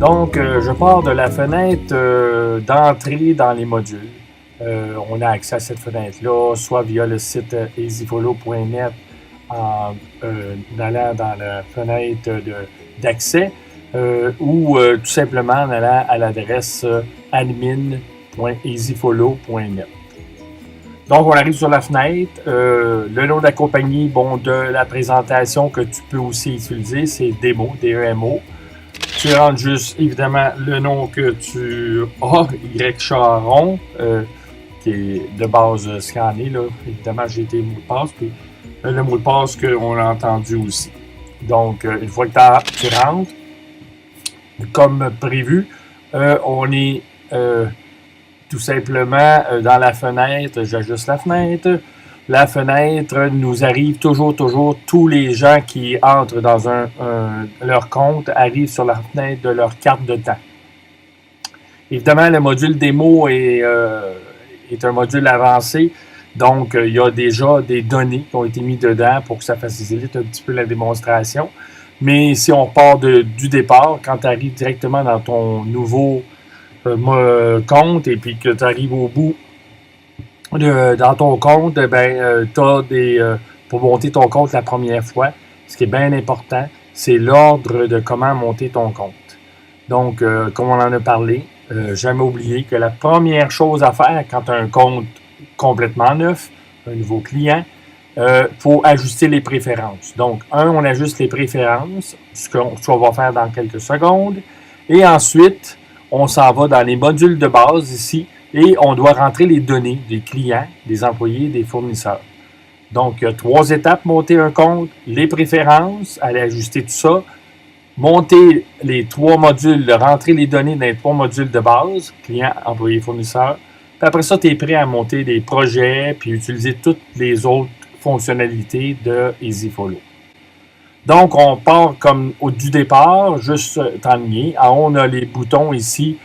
Donc, je pars de la fenêtre d'entrée dans les modules. On a accès à cette fenêtre-là, soit via le site easyfollow.net en allant dans la fenêtre d'accès ou tout simplement en allant à l'adresse admin.easyfollow.net. Donc, on arrive sur la fenêtre. Le nom de la compagnie, de la présentation que tu peux aussi utiliser, c'est DEMO, D-E-M-O. Tu rentres juste, évidemment, le nom que tu as, Y Charon, qui est de base scanné, là. Évidemment, j'ai été mot de passe, puis le mot de passe qu'on a entendu aussi. Donc, une fois que tu rentres, comme prévu, on est tout simplement dans la fenêtre. J'ajuste la fenêtre. La fenêtre nous arrive toujours, tous les gens qui entrent dans leur compte arrivent sur la fenêtre de leur carte de temps. Évidemment, le module démo est un module avancé, donc il y a déjà des données qui ont été mises dedans pour que ça facilite un petit peu la démonstration. Mais si on part du départ, quand tu arrives directement dans ton nouveau compte et puis que tu arrives au bout dans ton compte, pour monter ton compte la première fois, ce qui est bien important, c'est l'ordre de comment monter ton compte. Donc, comme on en a parlé, jamais oublier que la première chose à faire quand tu as un compte complètement neuf, un nouveau client, faut ajuster les préférences. Donc, on ajuste les préférences, ce qu'on va faire dans quelques secondes, et ensuite, on s'en va dans les modules de base ici, et on doit rentrer les données des clients, des employés, des fournisseurs. Donc, il y a 3 étapes, monter un compte, les préférences, aller ajuster tout ça, monter les 3 modules, rentrer les données dans les 3 modules de base, clients, employés, fournisseurs. Puis après ça, tu es prêt à monter des projets, puis utiliser toutes les autres fonctionnalités de EasyFollow. Donc, on part comme du départ, juste t'enligner. En haut, on a les boutons ici.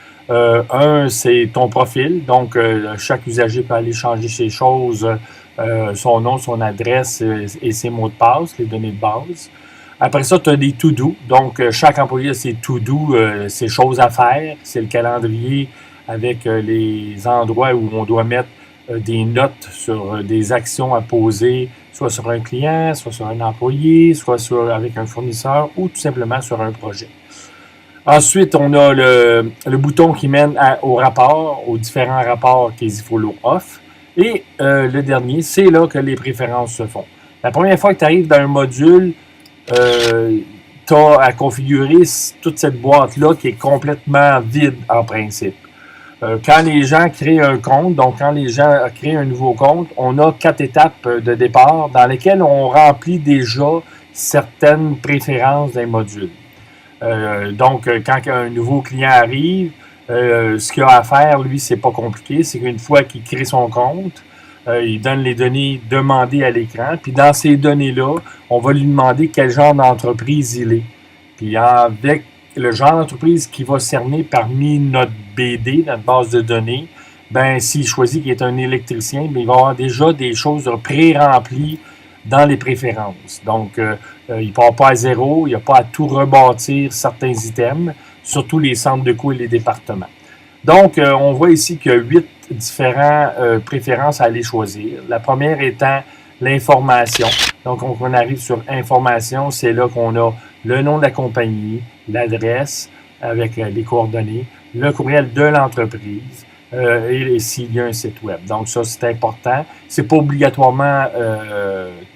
C'est ton profil. Donc, chaque usager peut aller changer ses choses, son nom, son adresse et ses mots de passe, les données de base. Après ça, tu as des to-do. Donc, chaque employé a ses to-do, ses choses à faire. C'est le calendrier avec les endroits où on doit mettre des notes sur des actions à poser, soit sur un client, soit sur un employé, soit avec un fournisseur ou tout simplement sur un projet. Ensuite, on a le bouton qui mène au rapport, aux différents rapports qu'EasyFollow offre. Et le dernier, c'est là que les préférences se font. La première fois que tu arrives dans un module, tu as à configurer toute cette boîte-là qui est complètement vide en principe. Quand les gens créent un compte, donc quand les gens créent un nouveau compte, on a 4 étapes de départ dans lesquelles on remplit déjà certaines préférences d'un module. Donc, quand un nouveau client arrive, ce qu'il a à faire, lui, c'est pas compliqué. C'est qu'une fois qu'il crée son compte, il donne les données demandées à l'écran. Puis dans ces données-là, on va lui demander quel genre d'entreprise il est. Puis avec le genre d'entreprise qui va cerner parmi notre BD, notre base de données, s'il choisit qu'il est un électricien, il va avoir déjà des choses pré-remplies dans les préférences. Donc, il ne part pas à zéro, il n'y a pas à tout rebâtir certains items, surtout les centres de coûts et les départements. Donc, on voit ici qu'il y a 8 différentes préférences à aller choisir. La première étant l'information. Donc, on arrive sur information, c'est là qu'on a le nom de la compagnie, l'adresse avec les coordonnées, le courriel de l'entreprise et s'il y a un site web. Donc, ça, c'est important. C'est pas obligatoirement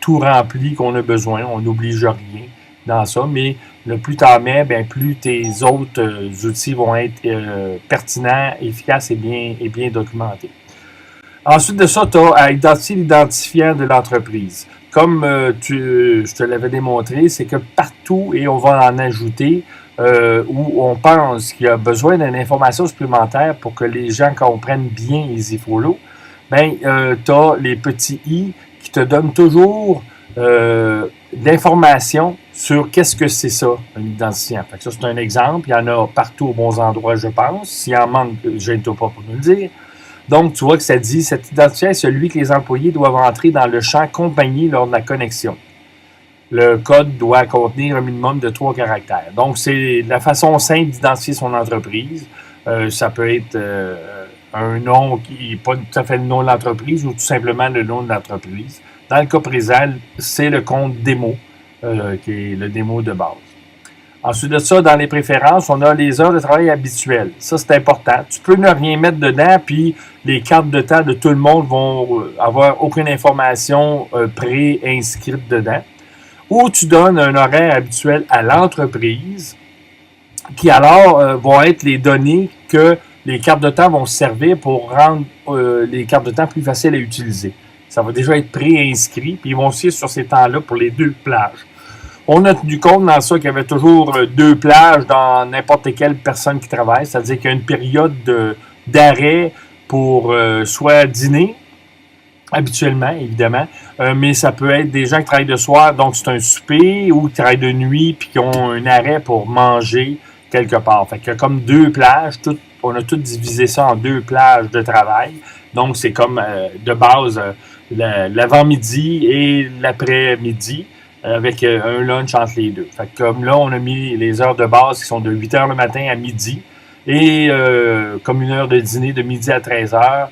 tout rempli qu'on a besoin. On n'oblige rien dans ça, mais le plus tu en mets, plus tes autres outils vont être pertinents, efficaces et bien documentés. Ensuite de ça, tu as à identifier l'identifiant de l'entreprise. Comme je te l'avais démontré, c'est que partout, et on va en ajouter, où on pense qu'il y a besoin d'une information supplémentaire pour que les gens comprennent bien EasyFollow, tu as les petits i qui te donnent toujours l'information sur qu'est-ce que c'est ça, un identifiant. Fait que ça, c'est un exemple. Il y en a partout aux bons endroits, je pense. S'il en manque, gêne-toi pas pour nous le dire. Donc, tu vois que ça dit, cet identifiant est celui que les employés doivent entrer dans le champ compagnie lors de la connexion. le code doit contenir un minimum de 3 caractères. Donc, c'est la façon simple d'identifier son entreprise. Ça peut être un nom qui n'est pas tout à fait le nom de l'entreprise ou tout simplement le nom de l'entreprise. Dans le cas présent, c'est le compte démo, qui est le démo de base. Ensuite de ça, dans les préférences, on a les heures de travail habituelles. Ça, c'est important. Tu peux ne rien mettre dedans, puis les cartes de temps de tout le monde vont avoir aucune information pré-inscrite dedans. Ou tu donnes un horaire habituel à l'entreprise, qui alors vont être les données que les cartes de temps vont servir pour rendre les cartes de temps plus faciles à utiliser. Ça va déjà être pré-inscrit, puis ils vont suivre sur ces temps-là pour les 2 plages. On a tenu compte dans ça qu'il y avait toujours 2 plages dans n'importe quelle personne qui travaille, c'est-à-dire qu'il y a une période d'arrêt pour soit dîner, habituellement, évidemment, mais ça peut être des gens qui travaillent de soir, donc c'est un souper, ou qui travaillent de nuit, puis qui ont un arrêt pour manger quelque part. Fait qu'il y a comme 2 plages, on a tout divisé ça en 2 plages de travail, donc c'est comme de base l'avant-midi et l'après-midi, avec un lunch entre les deux. Fait que comme là, on a mis les heures de base qui sont de 8 heures le matin à midi, et comme une heure de dîner de midi à 13 heures,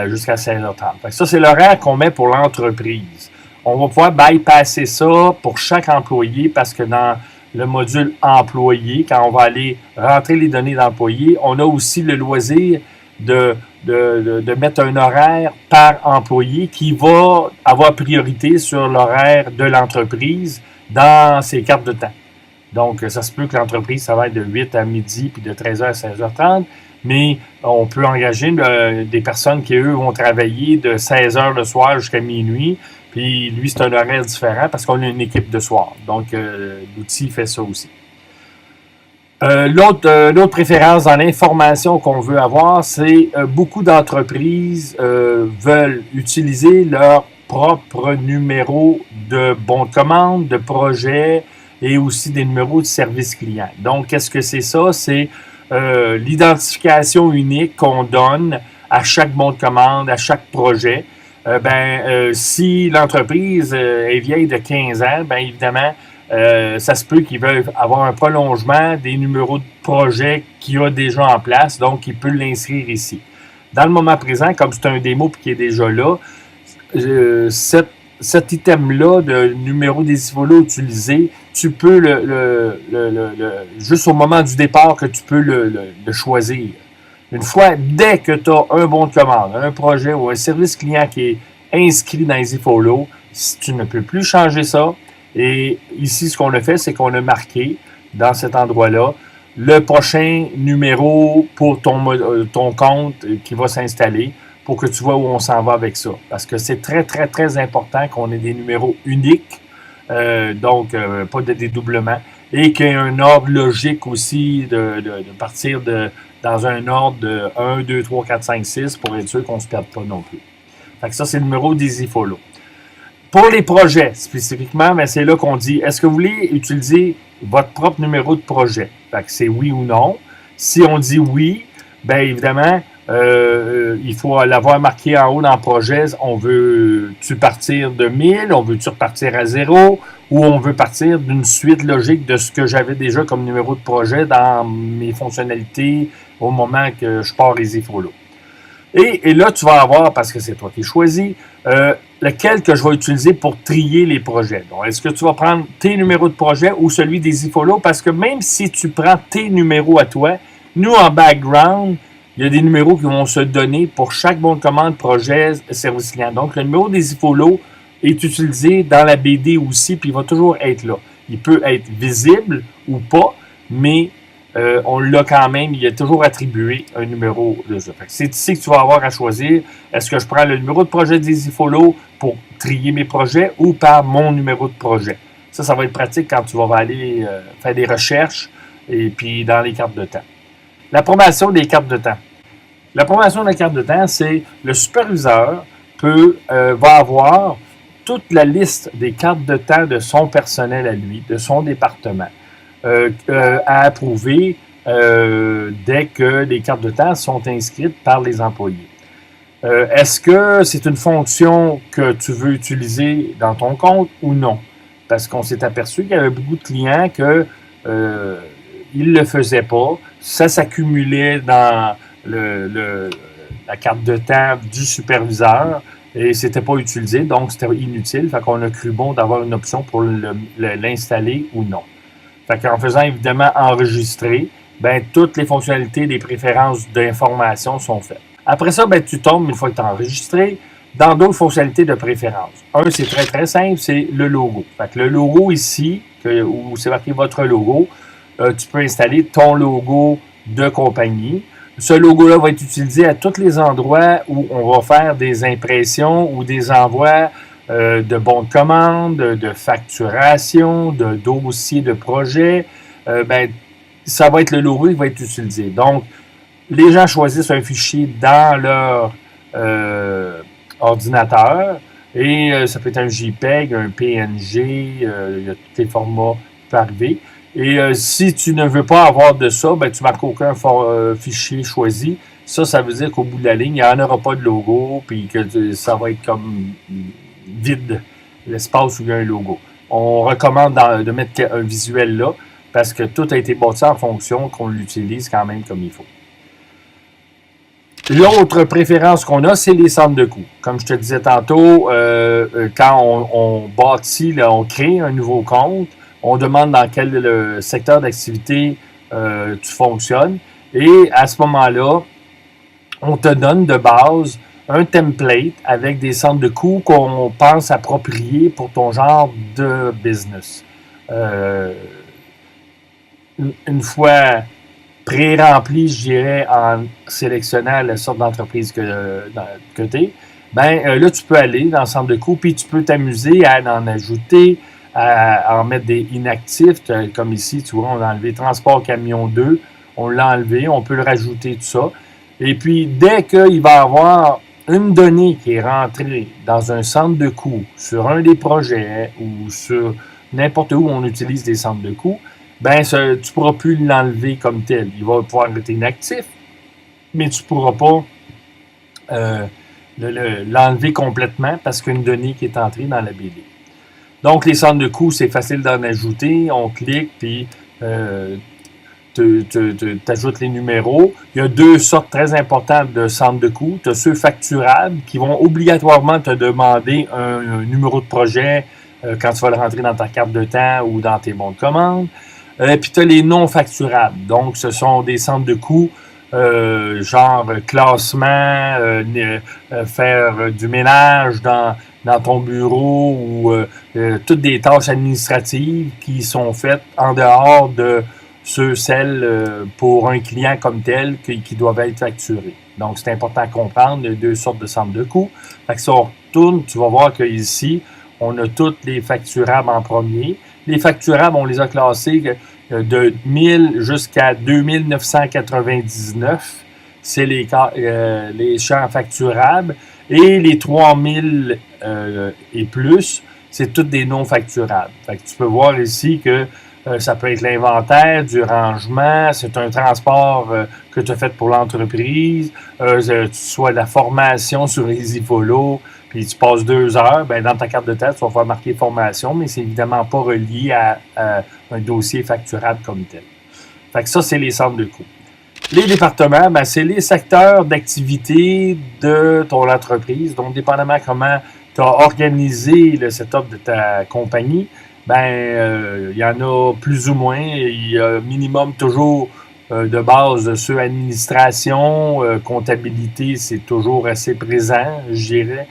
jusqu'à 16h30. Fait que ça, c'est l'horaire qu'on met pour l'entreprise. On va pouvoir bypasser ça pour chaque employé parce que dans le module employé, quand on va aller rentrer les données d'employé, on a aussi le loisir de mettre un horaire par employé qui va avoir priorité sur l'horaire de l'entreprise dans ses cartes de temps. Donc, ça se peut que l'entreprise, ça va être de 8 à midi puis de 13h à 16h30. Mais on peut engager des personnes qui, eux, vont travailler de 16h le soir jusqu'à minuit. Puis lui, c'est un horaire différent parce qu'on a une équipe de soir. Donc, l'outil fait ça aussi. L'autre préférence dans l'information qu'on veut avoir, c'est beaucoup d'entreprises veulent utiliser leur propre numéro de bon de commande, de projet et aussi des numéros de service client. Donc, qu'est-ce que c'est ça? C'est l'identification unique qu'on donne à chaque bon de commande, à chaque projet. Si l'entreprise est vieille de 15 ans, bien évidemment, ça se peut qu'ils veulent avoir un prolongement des numéros de projet qu'il y a déjà en place, donc il peut l'inscrire ici. Dans le moment présent, comme c'est un démo qui est déjà là, cet item-là de numéro des IFOLO utilisé, tu peux juste au moment du départ que tu peux le choisir. Une fois, dès que tu as un bon de commande, un projet ou un service client qui est inscrit dans les IFOLO, tu ne peux plus changer ça. Et ici, ce qu'on a fait, c'est qu'on a marqué dans cet endroit-là le prochain numéro pour ton compte qui va s'installer pour que tu vois où on s'en va avec ça. Parce que c'est très, très, très important qu'on ait des numéros uniques, donc pas de dédoublement, et qu'il y ait un ordre logique aussi de partir dans un ordre de 1, 2, 3, 4, 5, 6 pour être sûr qu'on ne se perde pas non plus. Fait que ça, c'est le numéro des IFOLO. Pour les projets, spécifiquement, ben c'est là qu'on dit, est-ce que vous voulez utiliser votre propre numéro de projet? Fait que c'est oui ou non. Si on dit oui, bien évidemment, il faut l'avoir marqué en haut dans le projet. On veut-tu partir de 1000? On veut-tu repartir à 0? Ou on veut partir d'une suite logique de ce que j'avais déjà comme numéro de projet dans mes fonctionnalités au moment que je pars les IFOLO. Et là, tu vas avoir, parce que c'est toi qui choisis, lequel que je vais utiliser pour trier les projets. Donc, est-ce que tu vas prendre tes numéros de projet ou celui des IFOLO? Parce que même si tu prends tes numéros à toi, nous, en background, il y a des numéros qui vont se donner pour chaque bon de commande, projet, service client. Donc, le numéro des IFOLO est utilisé dans la BD aussi, puis il va toujours être là. Il peut être visible ou pas, mais on l'a quand même, il est toujours attribué un numéro de ça. C'est ici que tu vas avoir à choisir, est-ce que je prends le numéro de projet des IFOLO pour trier mes projets ou par mon numéro de projet. Ça va être pratique quand tu vas aller faire des recherches et puis dans les cartes de temps. L'approbation des cartes de temps. L'approbation des cartes de temps, c'est le superviseur va avoir toute la liste des cartes de temps de son personnel à lui, de son département, à approuver dès que les cartes de temps sont inscrites par les employés. Est-ce que c'est une fonction que tu veux utiliser dans ton compte ou non? parce qu'on s'est aperçu qu'il y avait beaucoup de clients que ils ne le faisaient pas. Ça s'accumulait dans la carte de temps du superviseur et c'était pas utilisé, donc c'était inutile. Fait qu'on a cru bon d'avoir une option pour l'installer ou non. Fait qu'en faisant évidemment enregistrer, ben toutes les fonctionnalités des préférences d'information sont faites. Après ça, ben tu tombes, une fois que tu as enregistré, dans d'autres fonctionnalités de préférence. Un, c'est très très simple, c'est le logo. Fait que le logo ici, où c'est marqué votre logo, tu peux installer ton logo de compagnie. Ce logo-là va être utilisé à tous les endroits où on va faire des impressions ou des envois de bons de commande, de facturation, de dossiers de projet. Ben, ça va être le logo qui va être utilisé. Donc, les gens choisissent un fichier dans leur ordinateur et ça peut être un JPEG, un PNG, il y a tous les formats qui peuvent arriver. Et si tu ne veux pas avoir de ça, ben, tu ne marques aucun fichier choisi. Ça veut dire qu'au bout de la ligne, il n'y en aura pas de logo, puis que ça va être comme vide, l'espace où il y a un logo. On recommande de mettre un visuel là, parce que tout a été bâti en fonction qu'on l'utilise quand même comme il faut. L'autre préférence qu'on a, c'est les centres de coûts. Comme je te disais tantôt, quand on bâtit, là, on crée un nouveau compte, on demande dans quel secteur d'activité tu fonctionnes. Et à ce moment-là, on te donne de base un template avec des centres de coûts qu'on pense appropriés pour ton genre de business. Une fois pré-rempli, je dirais, en sélectionnant la sorte d'entreprise que tu es, ben là, tu peux aller dans le centre de coûts, puis tu peux t'amuser à en ajouter, à en mettre des inactifs, comme ici, tu vois, on a enlevé Transport Camion 2, on l'a enlevé, on peut le rajouter, tout ça. Et puis, dès qu'il va y avoir une donnée qui est rentrée dans un centre de coûts, sur un des projets ou sur n'importe où on utilise des centres de coûts, ben, tu ne pourras plus l'enlever comme tel. Il va pouvoir être inactif, mais tu ne pourras pas l'enlever complètement parce qu'il y a une donnée qui est entrée dans la BD. Donc, les centres de coûts, c'est facile d'en ajouter. On clique, puis tu ajoutes les numéros. Il y a deux sortes très importantes de centres de coûts. Tu as ceux facturables qui vont obligatoirement te demander un numéro de projet quand tu vas le rentrer dans ta carte de temps ou dans tes bons de commande. Puis tu as les non facturables. Donc, ce sont des centres de coûts genre classement, faire du ménage dans ton bureau ou toutes des tâches administratives qui sont faites en dehors de celles pour un client comme tel qui doivent être facturés. Donc, c'est important à comprendre, les deux sortes de centres de coûts. Fait que si on retourne, tu vas voir qu'ici, on a tous les facturables en premier. Les facturables, on les a classés de 1000 jusqu'à 2999. C'est les champs facturables. Et les 3000 et plus, c'est tous des non facturables. Fait que tu peux voir ici que ça peut être l'inventaire, du rangement, c'est un transport que tu as fait pour l'entreprise, soit la formation sur EasyFollow, puis tu passes 2 heures, ben dans ta carte de tête, tu vas voir marquer formation, mais c'est évidemment pas relié à un dossier facturable comme tel. Fait que ça, c'est les centres de coûts. Les départements, ben, c'est les secteurs d'activité de ton entreprise. Donc, dépendamment comment tu as organisé le setup de ta compagnie, ben, il y en a plus ou moins. Il y a minimum toujours de base ceux administration, comptabilité, c'est toujours assez présent, je dirais.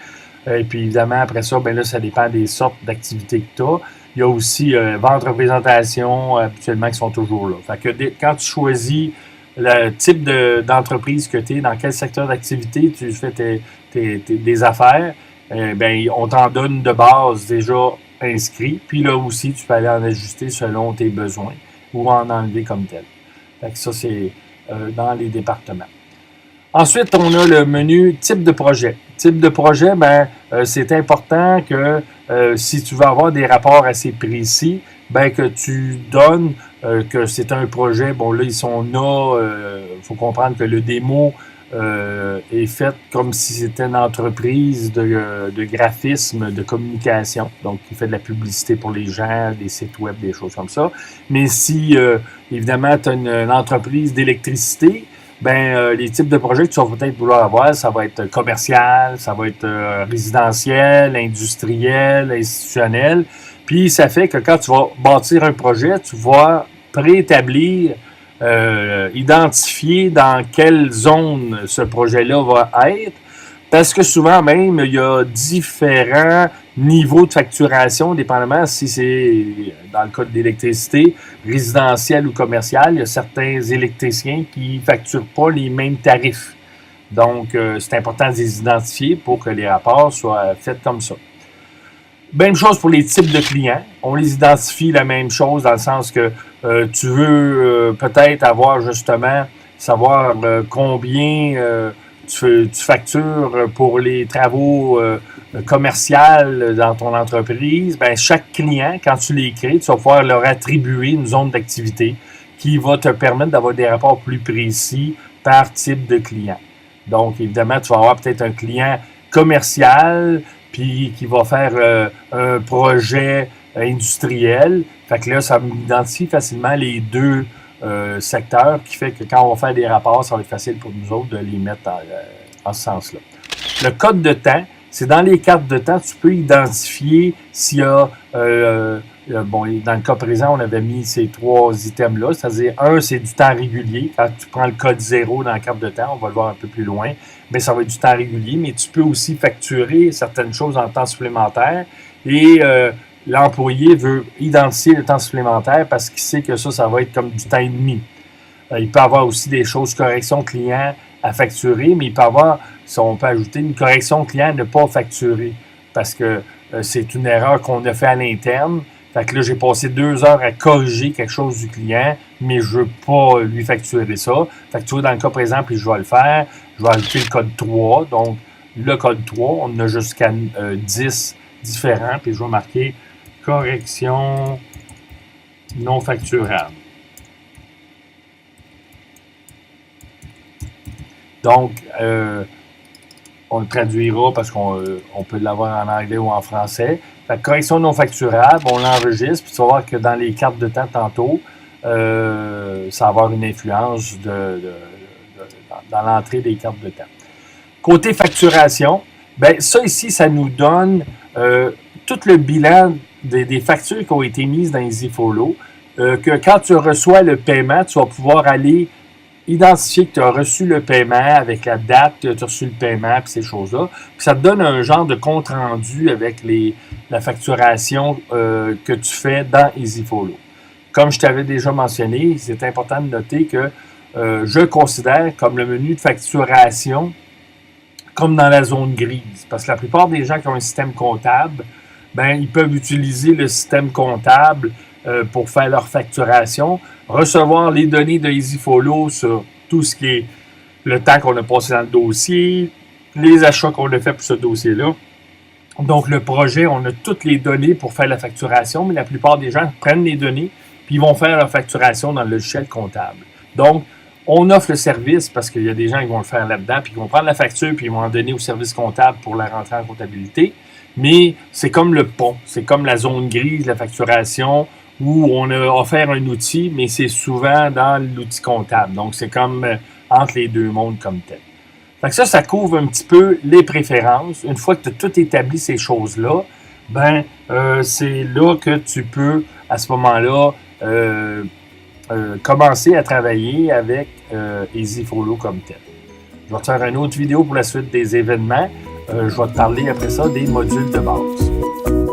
Et puis évidemment, après ça, ben là, ça dépend des sortes d'activités que tu as. Il y a aussi vente représentation, habituellement, qui sont toujours là. Fait que quand tu choisis le type d'entreprise que tu es, dans quel secteur d'activité tu fais des affaires, ben, on t'en donne de base déjà inscrit. Puis là aussi, tu peux aller en ajuster selon tes besoins ou en enlever comme tel. Fait que ça, c'est dans les départements. Ensuite, on a le menu type de projet. Type de projet, ben, c'est important que si tu veux avoir des rapports assez précis, ben, que tu donnes que c'est un projet. Bon, là, il faut comprendre que le démo est faite comme si c'était une entreprise de graphisme, de communication, donc qui fait de la publicité pour les gens, des sites web, des choses comme ça. Mais si, évidemment, tu as une entreprise d'électricité, les types de projets que tu vas peut-être vouloir avoir, ça va être commercial, ça va être résidentiel, industriel, institutionnel. Puis ça fait que quand tu vas bâtir un projet, tu vas préétablir, identifier dans quelle zone ce projet-là va être, parce que souvent même, il y a différents niveaux de facturation, dépendamment si c'est, dans le cas de l'électricité, résidentielle ou commerciale, il y a certains électriciens qui ne facturent pas les mêmes tarifs. Donc, c'est important de les identifier pour que les rapports soient faits comme ça. Même chose pour les types de clients. On les identifie la même chose dans le sens que tu veux peut-être avoir justement, savoir combien tu factures pour les travaux commerciaux dans ton entreprise. Chaque client, quand tu les crées, tu vas pouvoir leur attribuer une zone d'activité qui va te permettre d'avoir des rapports plus précis par type de client. Donc, évidemment, tu vas avoir peut-être un client commercial puis qui va faire un projet industriel. Fait que là, ça m'identifie facilement les deux secteurs, qui fait que quand on va faire des rapports, ça va être facile pour nous autres de les mettre en ce sens-là. Le code de temps, c'est dans les cartes de temps, tu peux identifier s'il y a, dans le cas présent, on avait mis ces trois items-là, c'est-à-dire, un, c'est du temps régulier. Quand tu prends le code 0 dans la carte de temps, on va le voir un peu plus loin, mais ça va être du temps régulier, mais tu peux aussi facturer certaines choses en temps supplémentaire et l'employé veut identifier le temps supplémentaire parce qu'il sait que ça va être comme du temps et demi. Il peut avoir aussi des choses correction client à facturer, mais il peut avoir, si on peut ajouter une correction client à ne pas facturer parce que c'est une erreur qu'on a fait à l'interne. Fait que là, j'ai passé 2 heures à corriger quelque chose du client, mais je ne veux pas lui facturer ça. Fait que tu vois, dans le cas présent, puis je vais le faire, je vais ajouter le code 3. Donc, le code 3, on a jusqu'à 10 différents, puis je vais marquer correction non facturable. Donc, on le traduira parce qu'on peut l'avoir en anglais ou en français. Fait que correction non facturable, on l'enregistre, puis tu vas voir que dans les cartes de temps tantôt, ça va avoir une influence dans l'entrée des cartes de temps. Côté facturation, ça ici, ça nous donne tout le bilan des factures qui ont été mises dans EasyFollow, que quand tu reçois le paiement, tu vas pouvoir aller identifier que tu as reçu le paiement avec la date que tu as reçu le paiement et ces choses-là. Puis ça te donne un genre de compte-rendu avec la facturation que tu fais dans EasyFollow. Comme je t'avais déjà mentionné, c'est important de noter que je considère comme le menu de facturation comme dans la zone grise. Parce que la plupart des gens qui ont un système comptable, ils peuvent utiliser le système comptable pour faire leur facturation, recevoir les données de EasyFollow sur tout ce qui est le temps qu'on a passé dans le dossier, les achats qu'on a fait pour ce dossier-là. Donc, le projet, on a toutes les données pour faire la facturation, mais la plupart des gens prennent les données puis ils vont faire leur facturation dans le logiciel comptable. Donc, on offre le service parce qu'il y a des gens qui vont le faire là-dedans puis qui vont prendre la facture puis ils vont en donner au service comptable pour la rentrer en comptabilité. Mais c'est comme le pont, c'est comme la zone grise, la facturation, où on a offert un outil, mais c'est souvent dans l'outil comptable. Donc, c'est comme entre les deux mondes comme tel. Fait que ça couvre un petit peu les préférences. Une fois que tu as tout établi ces choses-là, c'est là que tu peux, à ce moment-là, commencer à travailler avec EasyFollow comme tel. Je vais te faire une autre vidéo pour la suite des événements. Je vais te parler après ça des modules de base.